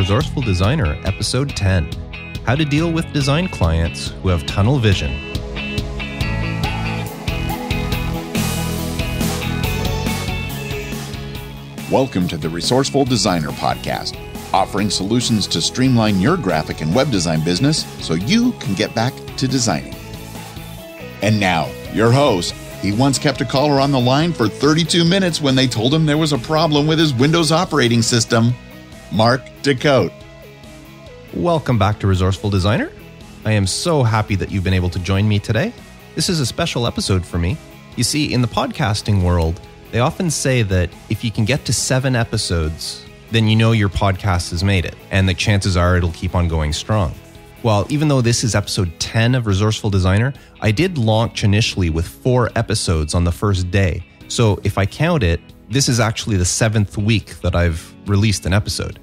Resourceful Designer, Episode 10, How to Deal with Design Clients Who Have Tunnel Vision. Welcome to the Resourceful Designer Podcast, offering solutions to streamline your graphic and web design business so you can get back to designing. And now, your host. He once kept a caller on the line for 32 minutes when they told him there was a problem with his Windows operating system, Mark DeCote. Welcome back to Resourceful Designer. I am so happy that you've been able to join me today. This is a special episode for me. You see, in the podcasting world, they often say that if you can get to 7 episodes, then you know your podcast has made it, and the chances are it'll keep on going strong. Well, even though this is episode 10 of Resourceful Designer, I did launch initially with 4 episodes on the first day. So if I count it, this is actually the 7th week that I've released an episode.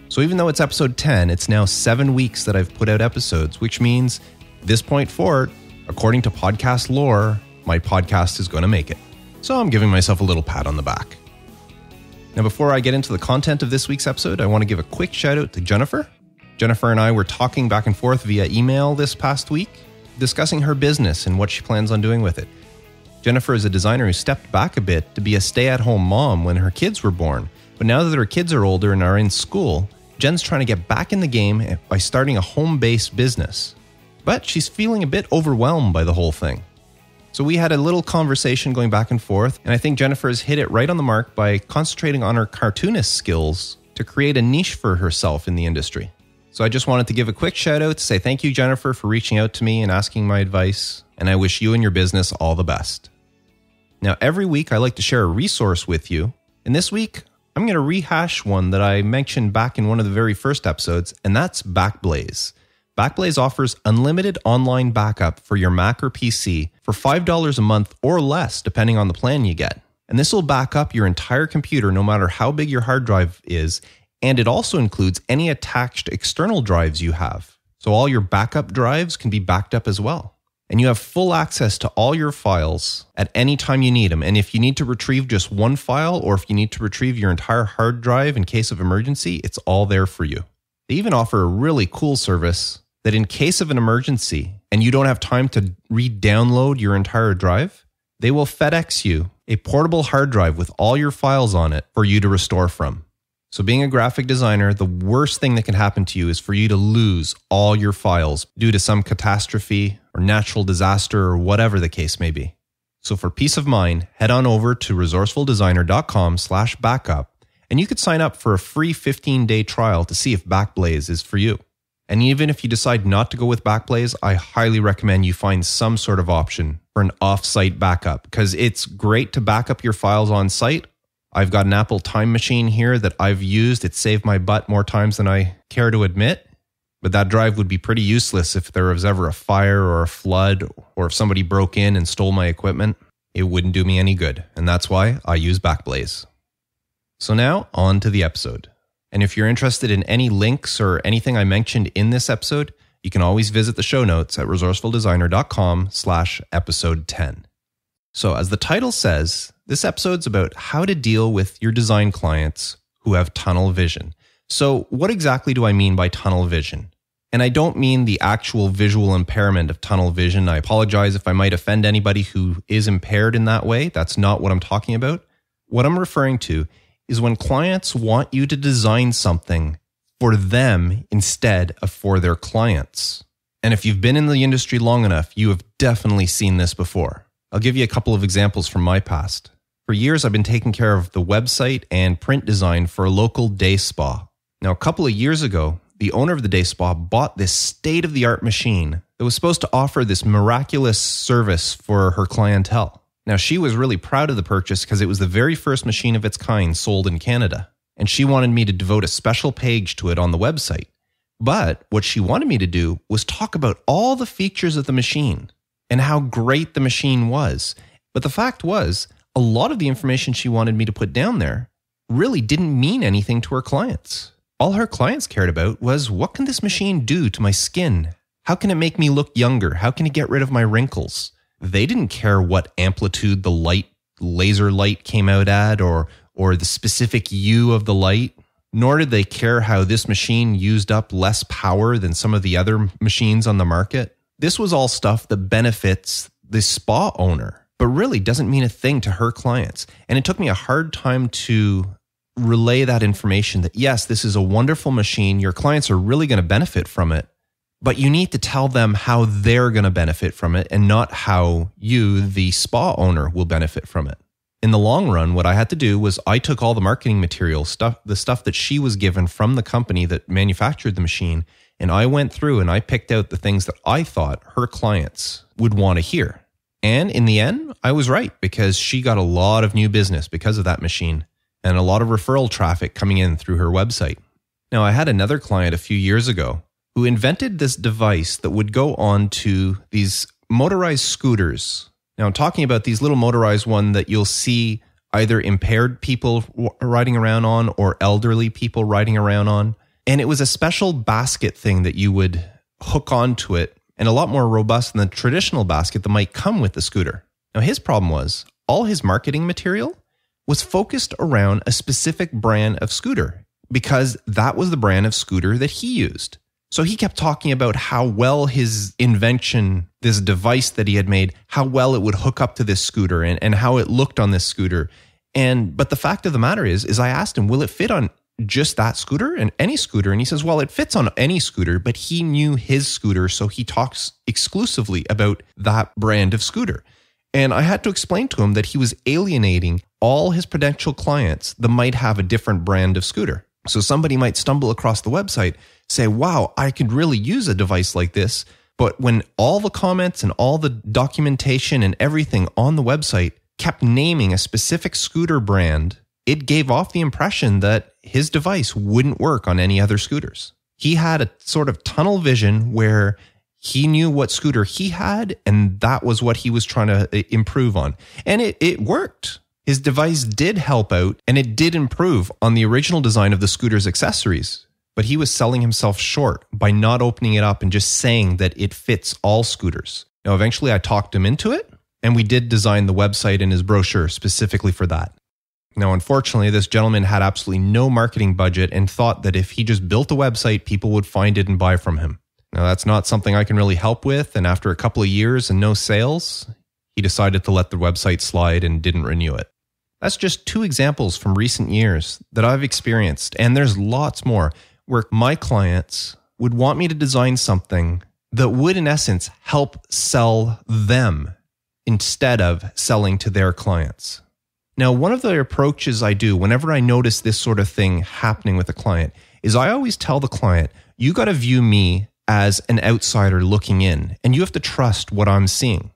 So even though it's episode 10, it's now 7 weeks that I've put out episodes, which means this point forward, according to podcast lore, my podcast is going to make it. So I'm giving myself a little pat on the back. Now, before I get into the content of this week's episode, I want to give a quick shout out to Jennifer. Jennifer and I were talking back and forth via email this past week, discussing her business and what she plans on doing with it. Jennifer is a designer who stepped back a bit to be a stay-at-home mom when her kids were born. But now that her kids are older and are in school, Jen's trying to get back in the game by starting a home-based business. But she's feeling a bit overwhelmed by the whole thing. So we had a little conversation going back and forth, and I think Jennifer has hit it right on the mark by concentrating on her cartoonist skills to create a niche for herself in the industry. So I just wanted to give a quick shout out to say thank you, Jennifer, for reaching out to me and asking my advice, and I wish you and your business all the best. Now, every week I like to share a resource with you, and this week I'm going to rehash one that I mentioned back in one of the very first episodes, and that's Backblaze. Backblaze offers unlimited online backup for your Mac or PC for $5 a month or less, depending on the plan you get. And this will back up your entire computer no matter how big your hard drive is, and it also includes any attached external drives you have. So all your backup drives can be backed up as well. And you have full access to all your files at any time you need them. And if you need to retrieve just one file, or if you need to retrieve your entire hard drive in case of emergency, it's all there for you. They even offer a really cool service that in case of an emergency and you don't have time to re-download your entire drive, they will FedEx you a portable hard drive with all your files on it for you to restore from. So being a graphic designer, the worst thing that can happen to you is for you to lose all your files due to some catastrophe or natural disaster or whatever the case may be. So for peace of mind, head on over to resourcefuldesigner.com/backup and you could sign up for a free 15-day trial to see if Backblaze is for you. And even if you decide not to go with Backblaze, I highly recommend you find some sort of option for an off-site backup, because it's great to back up your files on site. I've got an Apple Time Machine here that I've used. It saved my butt more times than I care to admit. But that drive would be pretty useless if there was ever a fire or a flood, or if somebody broke in and stole my equipment. It wouldn't do me any good. And that's why I use Backblaze. So now, on to the episode. And if you're interested in any links or anything I mentioned in this episode, you can always visit the show notes at resourcefuldesigner.com/episode 10. So as the title says, this episode's about how to deal with your design clients who have tunnel vision. So what exactly do I mean by tunnel vision? And I don't mean the actual visual impairment of tunnel vision. I apologize if I might offend anybody who is impaired in that way. That's not what I'm talking about. What I'm referring to is when clients want you to design something for them instead of for their clients. And if you've been in the industry long enough, you have definitely seen this before. I'll give you a couple of examples from my past. For years, I've been taking care of the website and print design for a local day spa. Now, a couple of years ago, the owner of the day spa bought this state-of-the-art machine that was supposed to offer this miraculous service for her clientele. Now, she was really proud of the purchase because it was the very first machine of its kind sold in Canada. And she wanted me to devote a special page to it on the website. But what she wanted me to do was talk about all the features of the machine and how great the machine was. But the fact was, a lot of the information she wanted me to put down there really didn't mean anything to her clients. All her clients cared about was, what can this machine do to my skin? How can it make me look younger? How can it get rid of my wrinkles? They didn't care what amplitude the laser light came out at or the specific hue of the light. nor did they care how this machine used up less power than some of the other machines on the market. This was all stuff that benefits the spa owner, but really doesn't mean a thing to her clients. And it took me a hard time to relay that information that, yes, this is a wonderful machine. Your clients are really going to benefit from it, but you need to tell them how they're going to benefit from it and not how you, the spa owner, will benefit from it. In the long run, what I had to do was I took all the marketing material stuff, the stuff that she was given from the company that manufactured the machine, and I went through and I picked out the things that I thought her clients would want to hear. And in the end, I was right, because she got a lot of new business because of that machine and a lot of referral traffic coming in through her website. Now, I had another client a few years ago who invented this device that would go on to these motorized scooters. Now, I'm talking about these little motorized one that you'll see either impaired people riding around on or elderly people riding around on. And it was a special basket thing that you would hook onto it, and a lot more robust than the traditional basket that might come with the scooter. Now, his problem was all his marketing material was focused around a specific brand of scooter because that was the brand of scooter that he used. So he kept talking about how well his invention, this device that he had made, how well it would hook up to this scooter and how it looked on this scooter. But the fact of the matter is I asked him, will it fit on just that scooter and any scooter? And he says, well, it fits on any scooter, but he knew his scooter, so he talks exclusively about that brand of scooter. And I had to explain to him that he was alienating all his potential clients that might have a different brand of scooter. So somebody might stumble across the website, say, wow, I could really use a device like this. But when all the comments and all the documentation and everything on the website kept naming a specific scooter brand, it gave off the impression that his device wouldn't work on any other scooters. He had a sort of tunnel vision where he knew what scooter he had, and that was what he was trying to improve on. And it worked. His device did help out, and it did improve on the original design of the scooter's accessories. But he was selling himself short by not opening it up and just saying that it fits all scooters. Now, eventually I talked him into it, and we did design the website and his brochure specifically for that. Now, unfortunately, this gentleman had absolutely no marketing budget and thought that if he just built a website, people would find it and buy from him. Now, that's not something I can really help with, and after a couple of years and no sales, he decided to let the website slide and didn't renew it. That's just 2 examples from recent years that I've experienced, and there's lots more where my clients would want me to design something that would, in essence, help sell them instead of selling to their clients. Now, one of the approaches I do whenever I notice this sort of thing happening with a client is I always tell the client, you got to view me as an outsider looking in, and you have to trust what I'm seeing.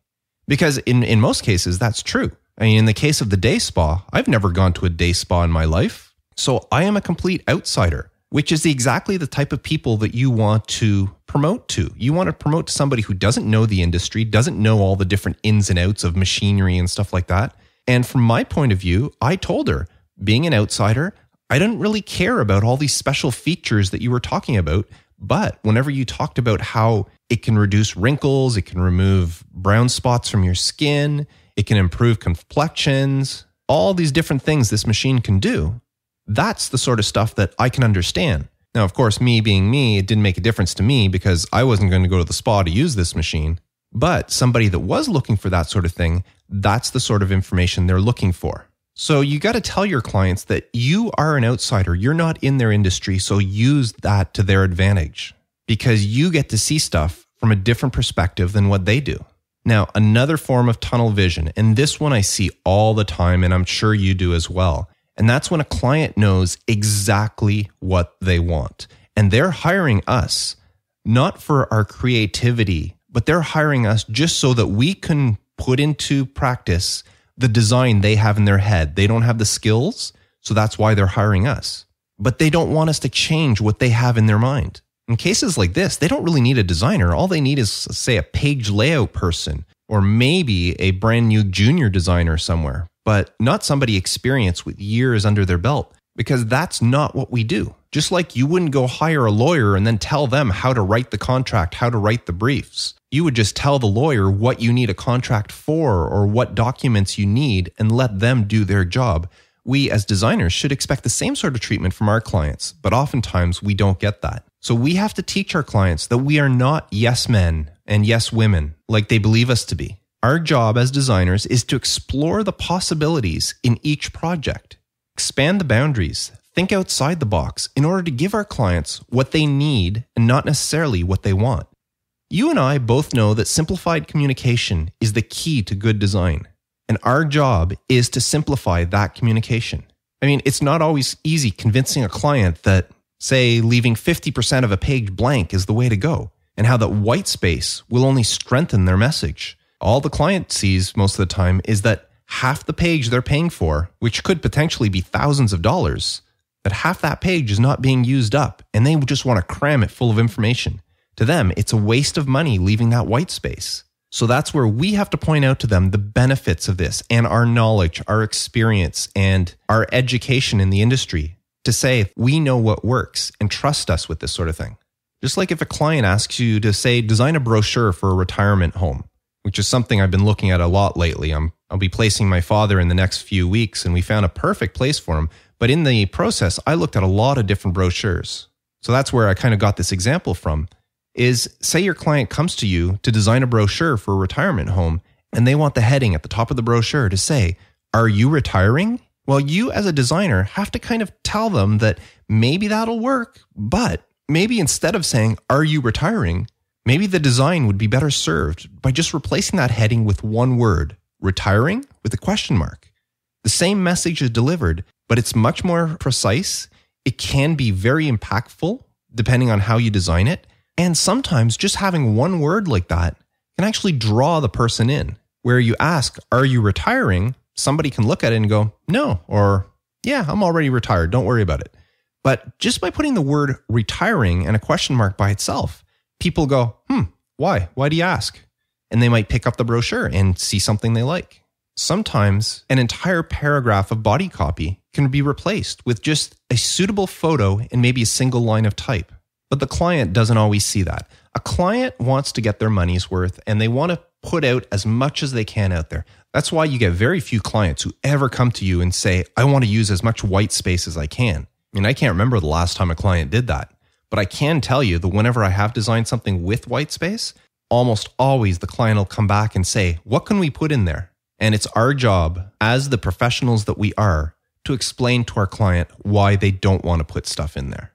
Because in most cases, that's true. I mean, in the case of the day spa, I've never gone to a day spa in my life. So I am a complete outsider, which is exactly the type of people that you want to promote to. You want to promote to somebody who doesn't know the industry, doesn't know all the different ins and outs of machinery and stuff like that. And from my point of view, I told her, being an outsider, I didn't really care about all these special features that you were talking about. But whenever you talked about how it can reduce wrinkles, it can remove brown spots from your skin, it can improve complexions, all these different things this machine can do, that's the sort of stuff that I can understand. Now, of course, me being me, it didn't make a difference to me because I wasn't going to go to the spa to use this machine. But somebody that was looking for that sort of thing, that's the sort of information they're looking for. So you got to tell your clients that you are an outsider. You're not in their industry, so use that to their advantage because you get to see stuff from a different perspective than what they do. Now, another form of tunnel vision, and this one I see all the time, and I'm sure you do as well, and that's when a client knows exactly what they want. And they're hiring us, not for our creativity, but they're hiring us just so that we can put into practice the design they have in their head. They don't have the skills, so that's why they're hiring us. But they don't want us to change what they have in their mind. In cases like this, they don't really need a designer. All they need is, say, a page layout person, or maybe a brand new junior designer somewhere, but not somebody experienced with years under their belt, because that's not what we do. Just like you wouldn't go hire a lawyer and then tell them how to write the contract, how to write the briefs. You would just tell the lawyer what you need a contract for or what documents you need and let them do their job. We as designers should expect the same sort of treatment from our clients, but oftentimes we don't get that. So we have to teach our clients that we are not yes men and yes women like they believe us to be. Our job as designers is to explore the possibilities in each project, expand the boundaries, think outside the box in order to give our clients what they need and not necessarily what they want. You and I both know that simplified communication is the key to good design, and our job is to simplify that communication. I mean, it's not always easy convincing a client that, say, leaving 50% of a page blank is the way to go, and how that white space will only strengthen their message. All the client sees most of the time is that half the page they're paying for, which could potentially be thousands of dollars, that half that page is not being used up, and they just want to cram it full of information. To them, it's a waste of money leaving that white space. So that's where we have to point out to them the benefits of this and our knowledge, our experience, and our education in the industry to say we know what works and trust us with this sort of thing. Just like if a client asks you to, say, design a brochure for a retirement home, which is something I've been looking at a lot lately. I'll be placing my father in the next few weeks, and we found a perfect place for him. But in the process, I looked at a lot of different brochures. So that's where I kind of got this example from, is say your client comes to you to design a brochure for a retirement home, and they want the heading at the top of the brochure to say, "Are you retiring?" Well, you as a designer have to kind of tell them that maybe that'll work, but maybe instead of saying, "Are you retiring?" maybe the design would be better served by just replacing that heading with one word, retiring, with a question mark. The same message is delivered, but it's much more precise. It can be very impactful depending on how you design it. And sometimes just having one word like that can actually draw the person in. Where you ask, "Are you retiring?" somebody can look at it and go, "No," or "Yeah, I'm already retired. Don't worry about it." But just by putting the word retiring and a question mark by itself, people go, why? Why do you ask? And they might pick up the brochure and see something they like. Sometimes an entire paragraph of body copy can be replaced with just a suitable photo and maybe a single line of type. But the client doesn't always see that. A client wants to get their money's worth, and they want to put out as much as they can out there. That's why you get very few clients who ever come to you and say, "I want to use as much white space as I can." I mean, I can't remember the last time a client did that. But I can tell you that whenever I have designed something with white space, almost always the client will come back and say, "What can we put in there?" And it's our job as the professionals that we are to explain to our client why they don't want to put stuff in there.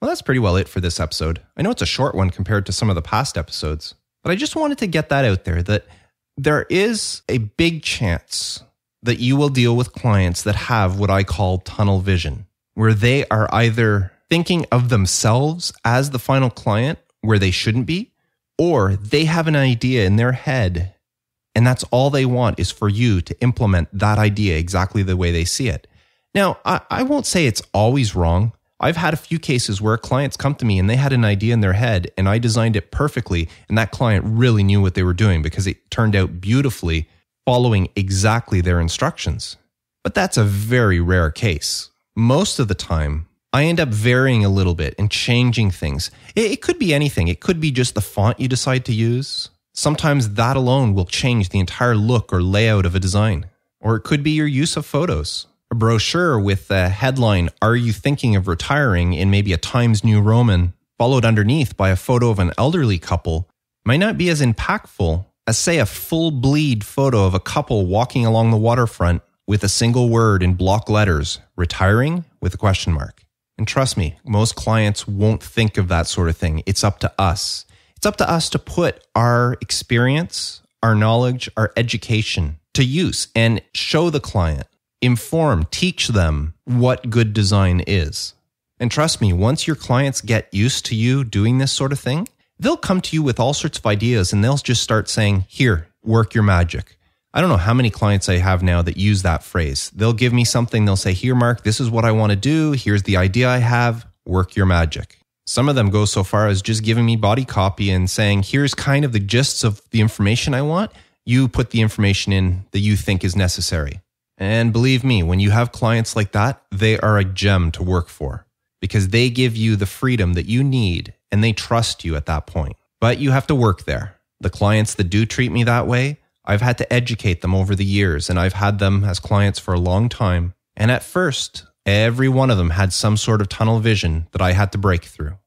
Well, that's pretty well it for this episode. I know it's a short one compared to some of the past episodes, but I just wanted to get that out there, that there is a big chance that you will deal with clients that have what I call tunnel vision, where they are either thinking of themselves as the final client where they shouldn't be, or they have an idea in their head and that's all they want is for you to implement that idea exactly the way they see it. Now, I won't say it's always wrong. I've had a few cases where clients come to me and they had an idea in their head and I designed it perfectly, and that client really knew what they were doing because it turned out beautifully, following exactly their instructions. But that's a very rare case. Most of the time, I end up varying a little bit and changing things. It could be anything. It could be just the font you decide to use. Sometimes that alone will change the entire look or layout of a design. Or it could be your use of photos. A brochure with the headline, "Are you thinking of retiring?" in maybe a Times New Roman, followed underneath by a photo of an elderly couple, might not be as impactful as, say, a full bleed photo of a couple walking along the waterfront with a single word in block letters, "Retiring?" with a question mark. And trust me, most clients won't think of that sort of thing. It's up to us. It's up to us to put our experience, our knowledge, our education to use and show the client, inform, teach them what good design is. And trust me, once your clients get used to you doing this sort of thing, they'll come to you with all sorts of ideas and they'll just start saying, "Here, work your magic." I don't know how many clients I have now that use that phrase. They'll give me something. They'll say, "Here, Mark, this is what I want to do. Here's the idea I have. Work your magic." Some of them go so far as just giving me body copy and saying, "Here's kind of the gists of the information I want. You put the information in that you think is necessary." And believe me, when you have clients like that, they are a gem to work for because they give you the freedom that you need and they trust you at that point. But you have to work there. The clients that do treat me that way, I've had to educate them over the years, and I've had them as clients for a long time. And at first, every one of them had some sort of tunnel vision that I had to break through.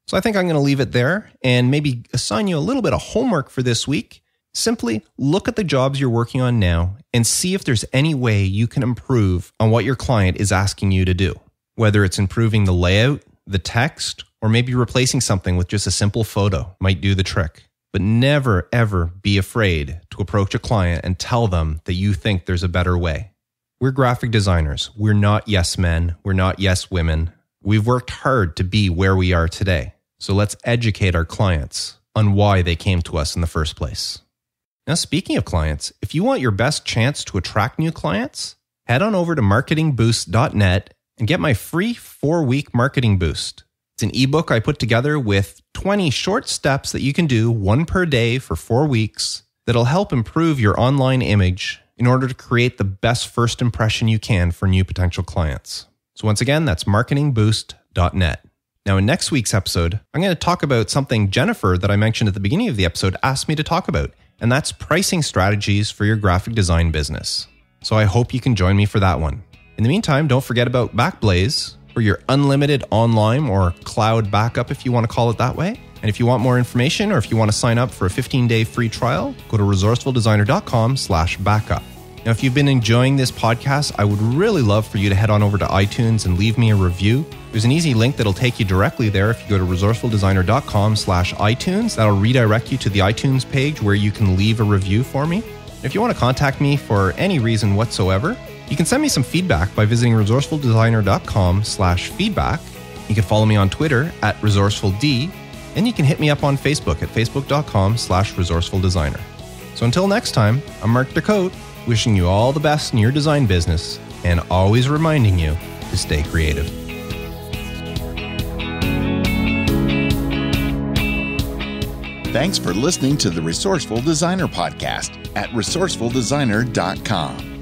So I think I'm going to leave it there and maybe assign you a little bit of homework for this week. Simply look at the jobs you're working on now and see if there's any way you can improve on what your client is asking you to do. Whether it's improving the layout, the text, or maybe replacing something with just a simple photo might do the trick. But never, ever be afraid to approach a client and tell them that you think there's a better way. We're graphic designers. We're not yes men. We're not yes women. We've worked hard to be where we are today. So let's educate our clients on why they came to us in the first place. Now, speaking of clients, if you want your best chance to attract new clients, head on over to marketingboost.net and get my free 4-week marketing boost. It's an ebook I put together with 20 short steps that you can do, one per day for 4 weeks, that'll help improve your online image in order to create the best first impression you can for new potential clients. So once again, that's marketingboost.net. Now, in next week's episode, I'm going to talk about something Jennifer that I mentioned at the beginning of the episode asked me to talk about, and that's pricing strategies for your graphic design business. So I hope you can join me for that one. In the meantime, don't forget about Backblaze for your unlimited online or cloud backup, if you want to call it that way. And if you want more information or if you want to sign up for a 15-day free trial, go to resourcefuldesigner.com/backup. Now, if you've been enjoying this podcast, I would really love for you to head on over to iTunes and leave me a review. There's an easy link that'll take you directly there if you go to resourcefuldesigner.com/iTunes. That'll redirect you to the iTunes page where you can leave a review for me. If you want to contact me for any reason whatsoever, you can send me some feedback by visiting resourcefuldesigner.com/feedback. You can follow me on Twitter at resourcefuld, and you can hit me up on Facebook at facebook.com/resourcefuldesigner. So until next time, I'm Mark Ducote, wishing you all the best in your design business and always reminding you to stay creative. Thanks for listening to the Resourceful Designer Podcast at resourcefuldesigner.com.